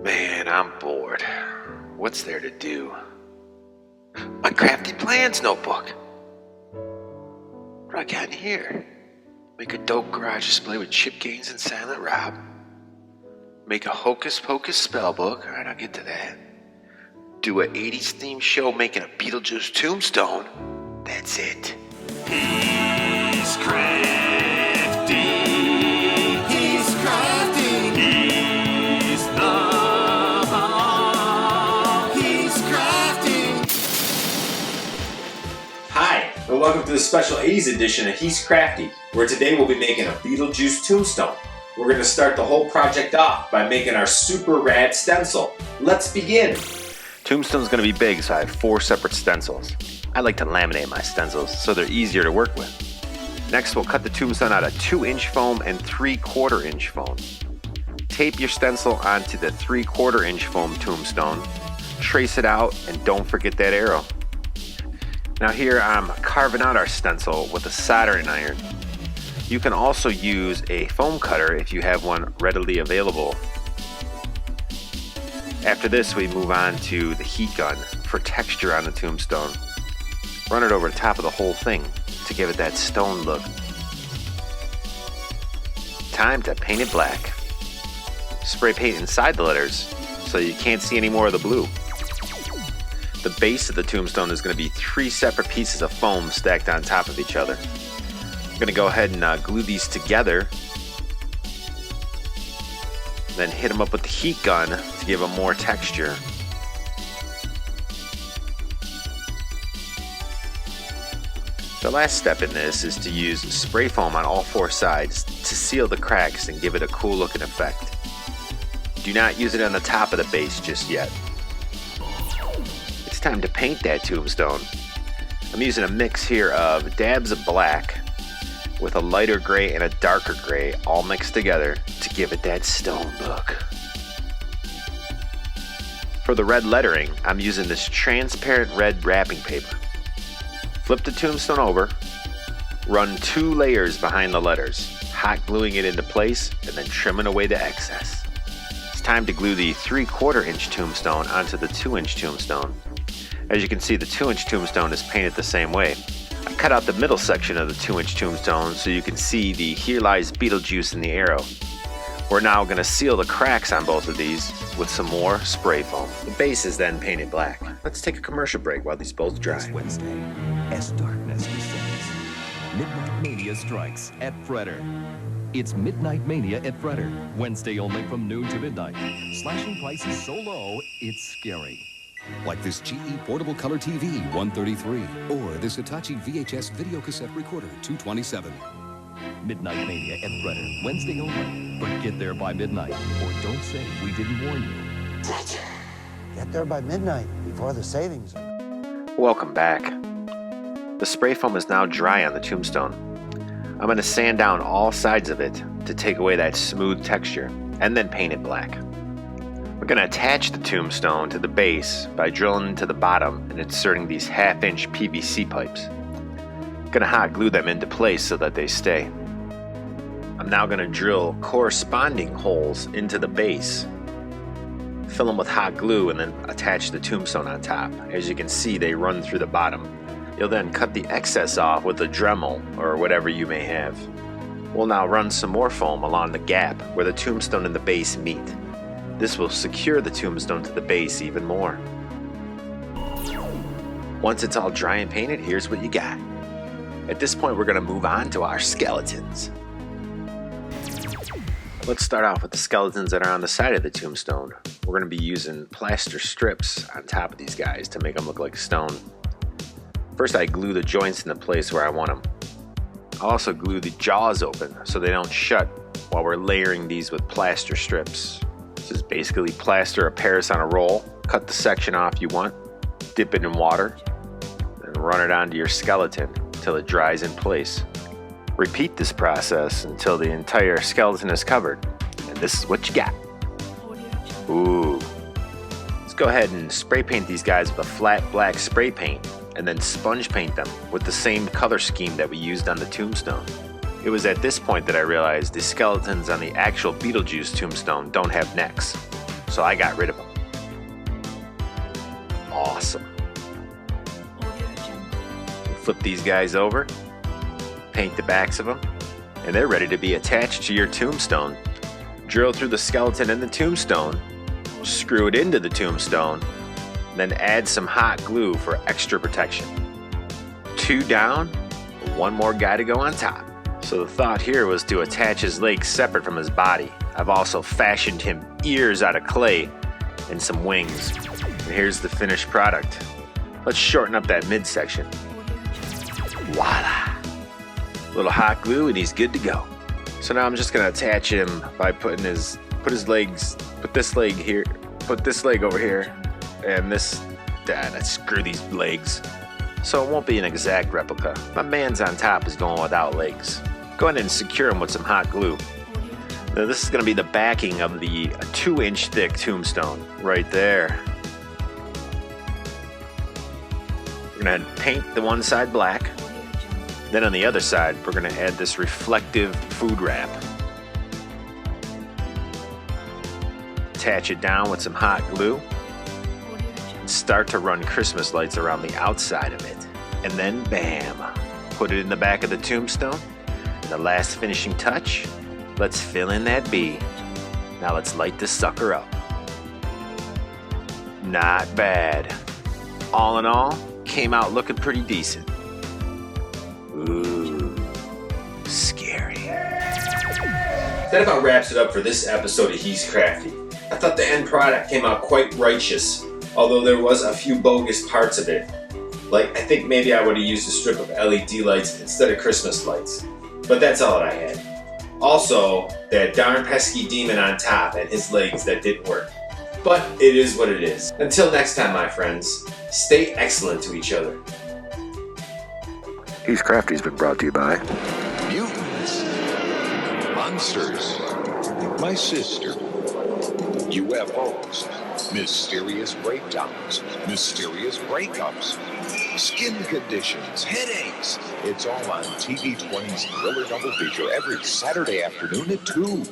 Man, I'm bored. What's there to do? My crafty plans notebook. What do I got in here? Make a dope garage display with chip gains and Silent Rob. Make a hocus pocus spell book. Alright, I'll get to that. Do a 80s themed show making a Beetlejuice tombstone. That's it. He's crafty. He's crafty. He's the bomb. He's crafty. Hi, and welcome to the special 80s edition of He's Crafty, where today we'll be making a Beetlejuice tombstone. We're going to start the whole project off by making our super rad stencil. Let's begin. Tombstone's going to be big, so I have 4 separate stencils. I like to laminate my stencils so they're easier to work with. Next, we'll cut the tombstone out of 2-inch foam and 3/4 inch foam. Tape your stencil onto the 3/4 inch foam tombstone, trace it out, and don't forget that arrow. Now here I'm carving out our stencil with a soldering iron. You can also use a foam cutter if you have one readily available. After this, we move on to the heat gun for texture on the tombstone. Run it over the top of the whole thing to give it that stone look. Time to paint it black. Spray paint inside the letters so you can't see any more of the blue. The base of the tombstone is going to be 3 separate pieces of foam stacked on top of each other. I'm going to go ahead and glue these together, then hit them up with the heat gun to give them more texture. The last step in this is to use spray foam on all 4 sides to seal the cracks and give it a cool looking effect. Do not use it on the top of the base just yet. It's time to paint that tombstone. I'm using a mix here of dabs of black with a lighter gray and a darker gray all mixed together to give it that stone look. For the red lettering, I'm using this transparent red wrapping paper. Flip the tombstone over, run 2 layers behind the letters, hot gluing it into place and then trimming away the excess. It's time to glue the 3/4 inch tombstone onto the 2-inch tombstone. As you can see, the 2-inch tombstone is painted the same way. I cut out the middle section of the 2-inch tombstone so you can see the "Here lies Beetlejuice" in the arrow. We're now going to seal the cracks on both of these with some more spray foam. The base is then painted black. Let's take a commercial break while these both dry. This Wednesday, as darkness descends, Midnight Mania strikes at Fredder. It's Midnight Mania at Fredder, Wednesday only from noon to midnight. Slashing prices so low, it's scary. Like this GE Portable Color TV, $133, or this Hitachi VHS video cassette recorder, $227. Midnight Mania at Fredder, Wednesday only. But get there by midnight, or don't say we didn't warn you. Get there by midnight, before the savings. Welcome back. The spray foam is now dry on the tombstone. I'm going to sand down all sides of it to take away that smooth texture, and then paint it black. We're going to attach the tombstone to the base by drilling into the bottom and inserting these 1/2-inch PVC pipes. I'm going to hot glue them into place so that they stay. I'm now going to drill corresponding holes into the base, fill them with hot glue, and then attach the tombstone on top. As you can see, they run through the bottom. You'll then cut the excess off with a Dremel or whatever you may have. We'll now run some more foam along the gap where the tombstone and the base meet. This will secure the tombstone to the base even more. Once it's all dry and painted, here's what you got. At this point, we're going to move on to our skeletons. Let's start off with the skeletons that are on the side of the tombstone. We're going to be using plaster strips on top of these guys to make them look like stone. First, I glue the joints in the place where I want them. I'll also glue the jaws open so they don't shut while we're layering these with plaster strips. This is basically plaster of Paris on a roll. Cut the section off you want, dip it in water, and run it onto your skeleton until it dries in place. Repeat this process until the entire skeleton is covered, and this is what you got. Ooh. Let's go ahead and spray paint these guys with a flat black spray paint, and then sponge paint them with the same color scheme that we used on the tombstone. It was at this point that I realized the skeletons on the actual Beetlejuice tombstone don't have necks. so I got rid of them. Awesome. Flip these guys over, paint the backs of them, and they're ready to be attached to your tombstone. Drill through the skeleton in the tombstone, screw it into the tombstone, then add some hot glue for extra protection. 2 down, 1 more guy to go on top. So the thought here was to attach his legs separate from his body. I've also fashioned him ears out of clay and some wings. And here's the finished product. Let's shorten up that midsection. Voila! Little hot glue and he's good to go. So now I'm just gonna attach him by put this leg here, put this leg over here, and this, let's screw these legs. So it won't be an exact replica. My man's on top is going without legs. Go ahead and secure him with some hot glue. Now this is gonna be the backing of the 2-inch thick tombstone, right there. We're gonna paint the one side black. Then on the other side, we're gonna add this reflective food wrap. Attach it down with some hot glue. And start to run Christmas lights around the outside of it. And then bam, put it in the back of the tombstone. And the last finishing touch, let's fill in that bee. Now let's light this sucker up. Not bad. All in all, came out looking pretty decent. Ooh, scary. That about wraps it up for this episode of He's Crafty. I thought the end product came out quite righteous, although there was a few bogus parts of it. Like, I think maybe I would have used a strip of LED lights instead of Christmas lights. But that's all that I had. Also, that darn pesky demon on top and his legs that didn't work. But it is what it is. Until next time, my friends, stay excellent to each other. He's Crafty's been brought to you by Mutants, monsters, my sister, UFOs, mysterious breakdowns, mysterious breakups, skin conditions, headaches. It's all on TV20's Thriller Double Feature every Saturday afternoon at 2.